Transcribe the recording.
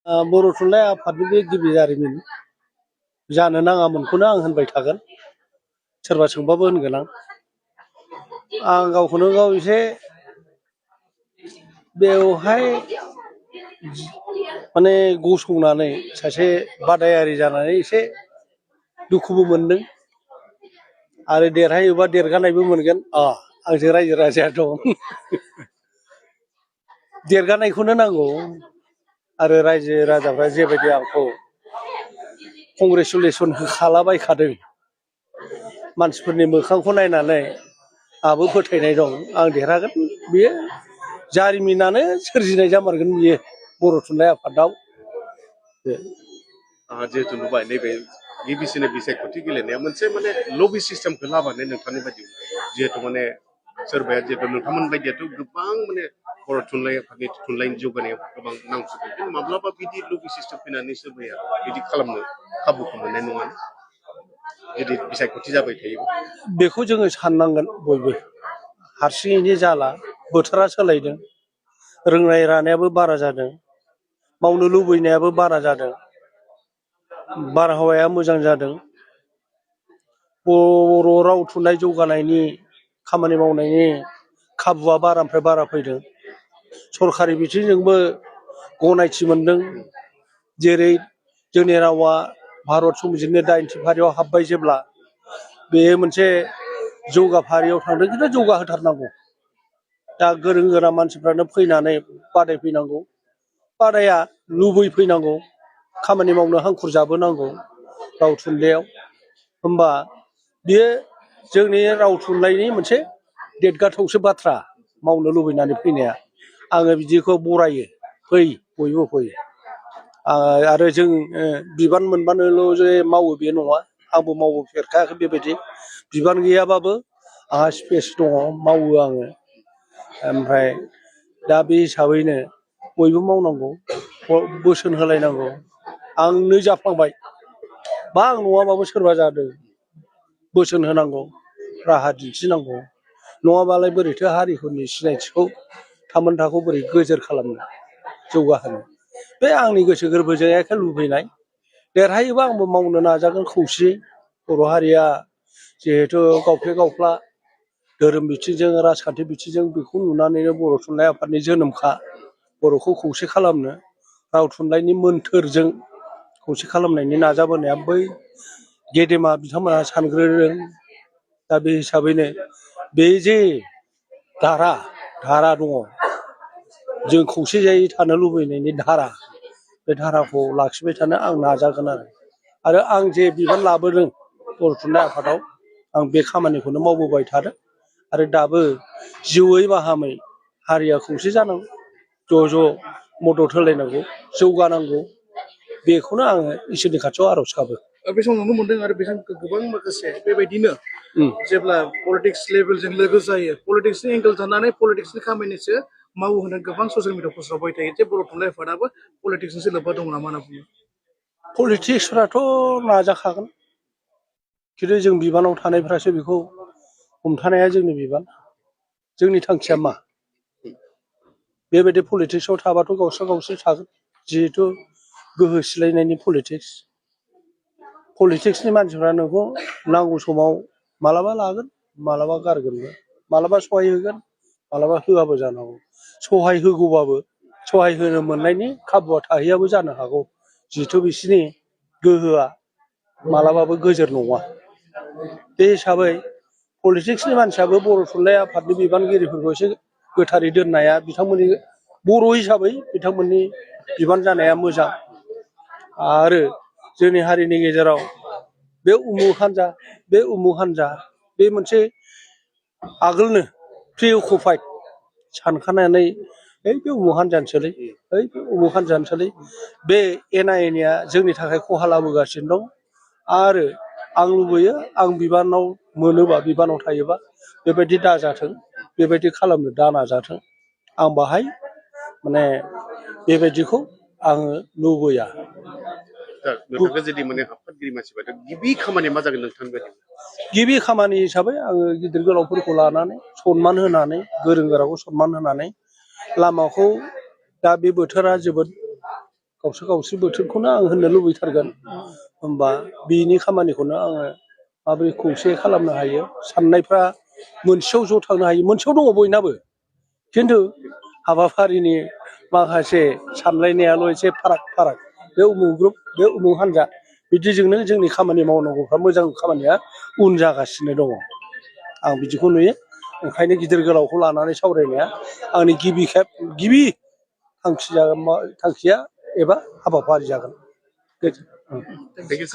बर' थुनलाइ आफादनि बे गिबि जारिमिन जानो नाङामोनखौनो आं होनबाय थागोन। सोरबा सोंबाबो होनगोन आं गावखौनो गाव एसे बेवहाय माने गसंनानै सासे बादायारि जानानै एसे दुखुबो मोनदों आरो देरहायोबा देरगानायबो मोनगोन। आंजों रायजो राजाया दं। देरगानायखौनो नांगौ आरो रायजो राजाफ्रा जेबायदि आंखौ कंग्रेसुलेसन होखालाबायखादों मानसिफोरनि मोखांखौ नायनानै आंहाबो फोथायनाय दं आं देरहागोन। बेयो जारिमिनानो सोरजिनाय जामारगोन बियो बर' थुनलाइ आफादाव। जिहेतु नुबाय नैबे गिबिसिन बिसायख'थि गेलेनाया मोनसे माने लबि सिस्टेमखौ लाबानो नोंथांनि बायदि जिहेतु माने सोरबाया जिहेतु नोंथांमोन बायदियाथ' गोबां माने बर' थुनलाइ आफादनि थुनलाइनि जौगानायाव गोबां नांसुगौ खिन्थु माब्लाबा बिदि लबि सिस्टेम फैनानै सोरबाया बिदि खालामनो खाबुखौ मोननाय नङा जुदि बिसायख'थि जाबाय थायो। बेखौ जोङो साननांगोन बयबो हारसिङैनो जाला बोथोरा सोलायदों रोंनाय रानायाबो बारा जादों मावनो लुबैनायाबो बारा जादों बारहावाया मोजां जादों बर' राव थुनलाइ जौगानायनि खामानि मावनायनि खाबुआ बारानिफ्राय बारा फैदों सरखारि बिथिंजोंबो गनायथि मोनदों जेरै जोंनि रावा भारत संबिजितनि 80 फारियाव हाबबाय जेब्ला बेयो मोनसे जौगाफारियाव थांदों खिन्थु जौगाहोथारनांगौ दा गोरों गोरा मानसिफ्रानो फैनानै बादायफैनांगौ बादाया लुबैफैनांगौ खामानि मावनो हांखुर जाबोनांगौ राव थुनलाइयाव होमबा बेयो जोंनि राव थुनलाइनि मोनसे देरगाथावसो बाथ्रा मावनो लुबैनानै फैनाया आङो बिदिखौ बरायो फै बयबो फै आरो जों बिबान मोनबानोल' जे मावो बे नङा आंबो मावबोफेरखायाखै बेबायदि बिबान गैयाबाबो आंहा स्पेस दङ मावो आङो ओमफ्राय दा बे हिसाबैनो बयबो मावनांगौ बोसोन होलायनांगौ आंनो जाफ्लांबाय बा आं नङाबाबो सोरबा जादों बोसोन होनांगौ राहा दिन्थिनांगौ नङाबालाय बोरैथो हारिफोरनि सिनायथिखौ थामोनथाखौ बोरै गोजोर खालामनो जौगाहोनो बे आंनि गोसो गोरबोजों एखे लुबैनाय देरहायोबा आंबो मावनो नाजागोन खौसेयै बर' हारिया जिहेथु गावफ्ले गावफ्ला धोरोम बिथिंजों राजखान्थि बिथिंजों बेखौ नुनानैनो बर' थुनलाइ आफादनि जोनोमखा बर'खौ खौसे खालामनो राव थुनलाइनि मोन्थोरजों खौसे खालामनायनि नाजाबोनाया बै गेदेमा बिथांमोनहा सानग्रोदों दा बे हिसाबैनो बे जे धारा दङ जों खौसे जायै थानो लुबैनायनि धारा बे धाराखौ लाखिबाय थानो आं नाजागोन आरो आं जे बिबान लाबोदों बर' थुनलाइ आफादाव आं बे खामानिखौनो मावबोबाय थादों आरो दाबो जिउयै बाहामै हारिया खौसे जानांगौ ज' ज' मदद होलायनांगौ जौगानांगौ बेखौनो आङो इसोरनि खाथियाव आर'ज गाबो बे समाव नुनो मोनदों आरो बेजों गोबां माखासे बेबायदिनो जेब्ला पलिटिक्स लेभेलजों लोगो जायो पलिटिक्सनि एंगेल थानानै पलिटिक्सनि खामानिसो मावो होननानै गोबां ससियेल मिडियाआव फोसावबाय थायो जे बर' थुनलाइ आफादाबो पलिटिक्सजों लोब्बा दं नामा होनना बुङो पलिटिक्सफ्राथ' नाजाखागोन खिन्थु जों बिबानाव थानायफ्रासो बेखौ हमथानाया जोंनि बिबान जोंनि थांखिया मा बेबायदि पलिटिक्सआव थाबाथ' गावस्रा गावस्रि थागोन जिहेथु गोहो सिलायनायनि पलिटिक्सनि मानसिफ्रा नोंखौ नांगौ समाव मालाबा लागोन मालाबा गारगोनबो मालाबा सहाय होगोन मालाबा होआबो जानो हागौ सहाय होगौबाबो सहाय होनो मोननायनि खाबुआ थाहैयाबो जानो हागौ जिहेथु बिसिनि गोहोआ मालाबाबो गोजोर नङा बे हिसाबै पलिटिक्सनि मानसियाबो बर' थुनलाइ आफादनि बिबानगिरिफोरखौ एसे गोथारै दोननाया बिथांमोननि बर' हिसाबै बिथांमोननि बिबान जानाया मोजां आरो जोंनि हारिनि गेजेराव बे उमुक हान्जा बे मोनसे आगोलनो प्रि अकुपाइड सानखानानै बे उमुक हान्जानिसोलै बे उमुक हान्जानिसोलै बे एना एनिया जोंनि थाखाय खहा लाबोगासिनो दं आरो आं लुबैयो आं बिबानाव मोनोबा बिबानाव थायोबा बेबायदि दाजाथों बेबायदि खालामनो दा नाजाथों आं बाहाय माने बेबायदिखौ आङो लुबैया नोंथांखौ जुदि माने आफादगिरि मानसिफोरा गिबि खामानिया मा जागोन नोंथांनि बायदि गिबि खामानि हिसाबै आङो गिदिर गोलावफोरखौ लानानै सनमान होनानै गोरों गोराखौ सनमान होनानै लामाखौ दा बे बोथोरा जोबोद गावस्रा बोथोरखौनो आं होननो लुबैथारगोन होमबा बिनि खामानिखौनो आङो माबोरै खौसे खालामनो हायो साननायफ्रा मोनसेयाव ज' थांनो हायो मोनसेयाव दङ बयनाबो खिन्थु हाबाफारिनि माखासे सानलायनायाल' एसे फाराग बे उमुक ग्रुप बे उमुक हान्जा बिदिजोंनो जोंनि खामानि मावनांगौफ्रा मोजां खामानिया उन जागासिनो दङ आं बिदिखौ नुयो ओंखायनो गिदिर गोलावखौ लानानै सावरायनाया आंनि गिबि थांखिया एबा हाबाफारि जागोन। Thank you, sir.